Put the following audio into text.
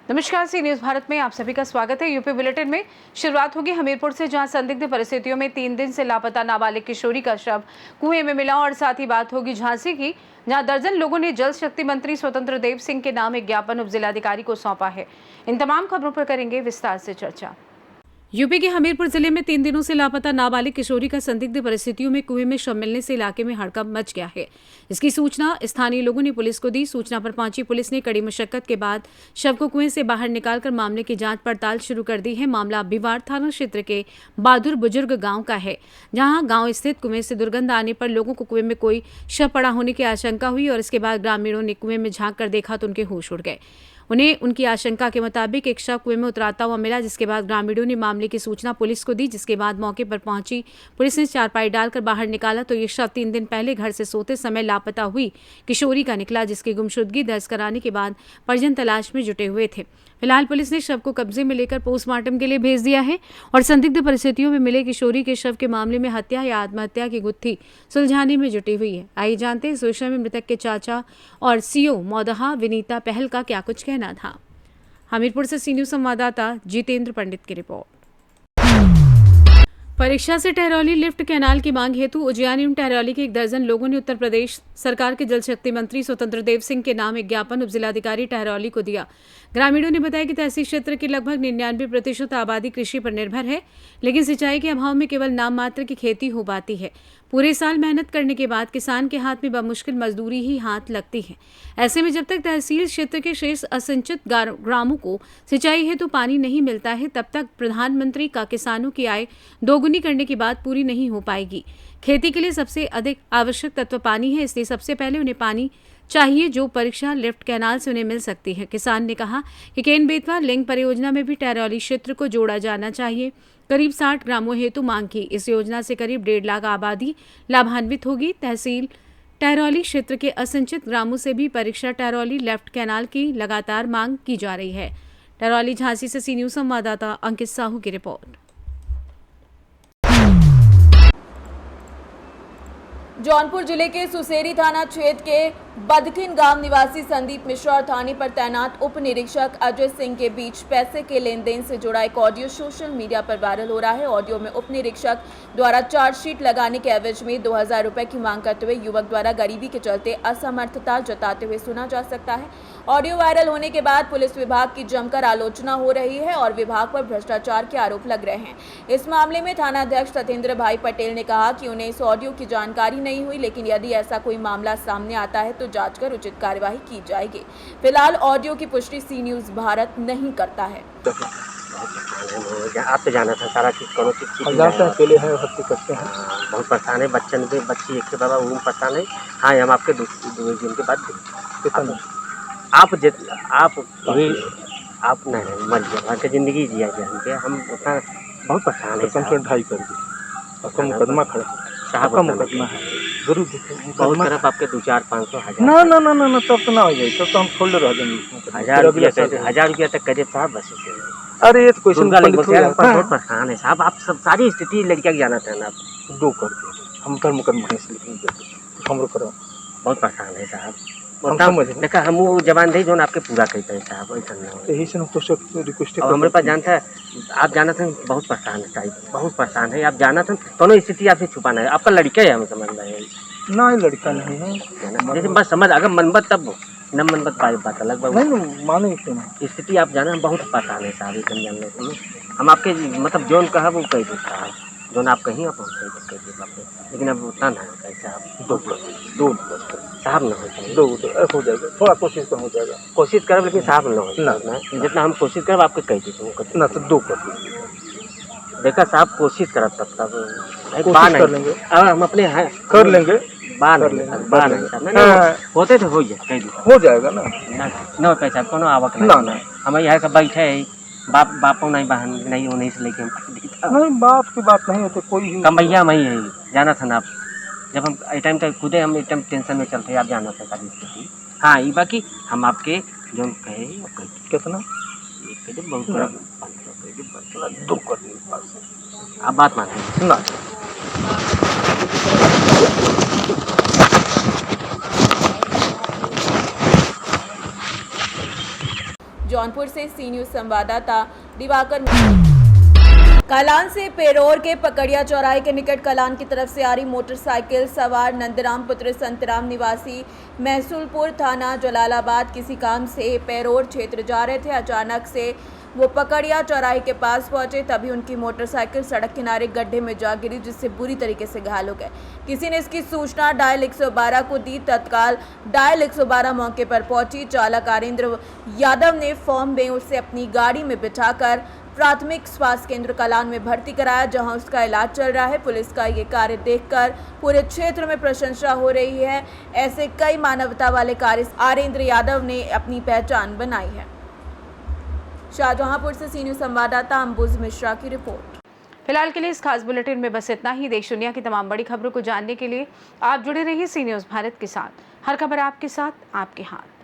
नमस्कार, सी न्यूज भारत में आप सभी का स्वागत है। यूपी बुलेटिन में शुरुआत होगी हमीरपुर से, जहां संदिग्ध परिस्थितियों में 3 दिन से लापता नाबालिग किशोरी का शव कुएं में मिला। और साथ ही बात होगी झांसी की, जहां दर्जन लोगों ने जल शक्ति मंत्री स्वतंत्र देव सिंह के नाम एक ज्ञापन उप जिलाधिकारी को सौंपा है। इन तमाम खबरों पर करेंगे विस्तार से चर्चा। यूपी के हमीरपुर जिले में 3 दिनों से लापता नाबालिग किशोरी का संदिग्ध परिस्थितियों में कुएं में शव मिलने से इलाके में हड़कंप मच गया है। इसकी सूचना स्थानीय लोगों ने पुलिस को दी। सूचना पर पहुंची पुलिस ने कड़ी मशक्कत के बाद शव को कुएं से बाहर निकालकर मामले की जांच पड़ताल शुरू कर दी है। मामला बिवाड़ थाना क्षेत्र के बहादुर बुजुर्ग गांव का है, जहां गांव स्थित कुएं से दुर्गंध आने पर लोगों को कुएं में कोई शव पड़ा होने की आशंका हुई और इसके बाद ग्रामीणों ने कुएं में झांक कर देखा तो उनके होश उड़ गए। उन्हें उनकी आशंका के मुताबिक एक शव कुएं में उतराता हुआ मिला, जिसके बाद ग्रामीणों ने मामले की सूचना पुलिस को दी। जिसके बाद मौके पर पहुंची पुलिस ने चारपाई डालकर बाहर निकाला तो ये शव 3 दिन पहले घर से सोते समय लापता हुई किशोरी का निकला, जिसकी गुमशुदगी दर्ज कराने के बाद परिजन तलाश में जुटे हुए थे। फिलहाल पुलिस ने शव को कब्जे में लेकर पोस्टमार्टम के लिए भेज दिया है और संदिग्ध परिस्थितियों में मिले किशोरी के शव के मामले में हत्या या आत्महत्या की गुत्थी सुलझाने में जुटी हुई है। आइए जानते हैं इस विषय में मृतक के चाचा और सीओ मौदहा विनीता पहल का क्या कुछ कहना था। हमीरपुर से सी न्यूज संवाददाता जितेंद्र पंडित की रिपोर्ट। परीक्षा से टहरौली लिफ्ट कैनाल की मांग हेतु उज्जैन एवं टहरौली के 1 दर्जन लोगों ने उत्तर प्रदेश सरकार के जल शक्ति मंत्री स्वतंत्र देव सिंह के नाम एक ज्ञापन उप जिलाधिकारी टहरौली को दिया। ग्रामीणों ने बताया कि तहसील क्षेत्र की लगभग 99% आबादी कृषि पर निर्भर है, लेकिन सिंचाई के अभाव में केवल नाम मात्र की खेती हो पाती है। पूरे साल मेहनत करने के बाद किसान के हाथ में बमुश्किल मजदूरी ही हाथ लगती है। ऐसे में जब तक तहसील क्षेत्र के शेष असिंचित ग्रामों को सिंचाई हेतु पानी नहीं मिलता है, तब तक प्रधानमंत्री का किसानों की आय दोगुनी करने की बात पूरी नहीं हो पाएगी। खेती के लिए सबसे अधिक आवश्यक तत्व पानी है, इसलिए सबसे पहले उन्हें पानी चाहिए, जो परीक्षा लिफ्ट कैनाल से उन्हें मिल सकती है। किसान ने कहा कि केन बेतवा लिंक परियोजना में भी टहरौली क्षेत्र को जोड़ा जाना चाहिए। करीब 60 ग्रामों हेतु मांग की। इस योजना से करीब 1.5 लाख आबादी लाभान्वित होगी। तहसील टहरौली क्षेत्र के असिंचित ग्रामों से भी परीक्षा टहरौली लेफ्ट कैनाल की लगातार मांग की जा रही है। टहरौली झांसी से सी न्यूज संवाददाता अंकित साहू की रिपोर्ट। जौनपुर जिले के सुसेरी थाना क्षेत्र के बदखिन गांव निवासी संदीप मिश्रा और थाने पर तैनात उप निरीक्षक अजय सिंह के बीच पैसे के लेन देन से जुड़ा एक ऑडियो सोशल मीडिया पर वायरल हो रहा है। ऑडियो में उप निरीक्षक द्वारा चार्जशीट लगाने के एवज में 2000 रुपए की मांग करते हुए युवक द्वारा गरीबी के चलते असमर्थता जताते हुए सुना जा सकता है। ऑडियो वायरल होने के बाद पुलिस विभाग की जमकर आलोचना हो रही है और विभाग पर भ्रष्टाचार के आरोप लग रहे हैं। इस मामले में थानाध्यक्ष सतेंद्र भाई पटेल ने कहा कि उन्हें इस ऑडियो की जानकारी नहीं हुई, लेकिन यदि ऐसा कोई मामला सामने आता है तो जांच कर उचित कार्यवाही की जाएगी। फिलहाल ऑडियो की पुष्टि सी न्यूज भारत नहीं करता है। आप तो जाना था सारा चीज, कोनो चीज अकेले है करते हैं। बहुत परेशान है, बच्चन भी बच्ची एक के बाबा वो परेशान है। हाँ, हम आपके 2 दिन के बाद आप नहीं मर गया के जिंदगी जिया जाए, हम उतना बहुत परेशान है। 2.5 कर दी आपका मुकदमा खड़ा साहब, मुकदमा है जरूर बहुत तरफ आपके 2-4-500 हजार ना तब तो ना हो जाए, तब तो हम खोल रह जाएंगे। 1000 रुपया तक करे साहब बस। अरे ये तो कोई बहुत परेशान है साहब। आप सब सारी स्थिति लड़किया की जाना था ना, आप 2 कर दे हम कर मुकदमा हम करो। बहुत परेशान है साहब। देखा हम वो जवान थे जो आपके पूरा करते हैं साहब, यही से रिक्वेस्ट हमारे पास जानता है। आप जाना था बहुत परेशान है साहब, बहुत परेशान है। आप जाना था दोनों स्थिति आपसे छुपाना है। आपका लड़का है, हम समझ रहे हैं ना, लड़का नहीं है जैसे बस समझ, अगर मनबत तब न मनबत बात अलग माने स्थिति। आप जाना बहुत परेशान है साहब, एकदम जानने से हम आपके मतलब जोन कहा वो कह दे साहब, जोन आप कहीं आप कह दे, लेकिन अब उतना ना कैसे आप 2 साहब न हो जाए, 2 हो जाएगा। थोड़ा कोशिश तो हो जाएगा, कोशिश करब, लेकिन साहब न हो जितना हम कोशिश करब आपके कह दीजिए ना तो 2 कर दीजिए। देखा साहब, कोशिश करब तब कर लेंगे, हम अपने कर लेंगे, होते तो हो जाए, हो जाएगा ना न पैसा कोनो आवक ना हम यहाँ का बैठे है। बापों नहीं बहन नहीं उन्हीं से लेके नहीं, बाप की बात नहीं होती, कोई कमैया में ही है। जाना था ना आप, जब हम इस टाइम तक खुदे हम इस टाइम टेंशन में चलते हैं, आप जाना था सारी स्थिति। हाँ, ये बाकी हम आपके जो कहे कितना बहुत 2 कर आप बात मानते हैं ना। जौनपुर से सी न्यूज संवाददाता दिवाकर। कलान से पेरोर के पकड़िया चौराहे के निकट कलान की तरफ से आ रही मोटरसाइकिल सवार नंदराम पुत्र संतराम निवासी महसूलपुर थाना जलालाबाद किसी काम से पेरोर क्षेत्र जा रहे थे। अचानक से वो पकड़िया चौराहे के पास पहुंचे, तभी उनकी मोटरसाइकिल सड़क किनारे गड्ढे में जा गिरी, जिससे बुरी तरीके से घायल हो गए। किसी ने इसकी सूचना डायल 112 को दी। तत्काल डायल 112 मौके पर पहुंची। चालक आरेंद्र यादव ने फॉर्म में उसे अपनी गाड़ी में बिठाकर प्राथमिक स्वास्थ्य केंद्र कलान में भर्ती कराया, जहां उसका इलाज चल रहा है। पुलिस का ये कार्य देखकर पूरे क्षेत्र में प्रशंसा हो रही है। ऐसे कई मानवता वाले कार्य आरेंद्र यादव ने अपनी पहचान बनाई है। शाहजहांपुर से सी न्यूज संवाददाता अंबुज मिश्रा की रिपोर्ट। फिलहाल के लिए इस खास बुलेटिन में बस इतना ही। देश दुनिया की तमाम बड़ी खबरों को जानने के लिए आप जुड़े रहिए सी न्यूज भारत के साथ। हर खबर आपके साथ, आपके हाथ।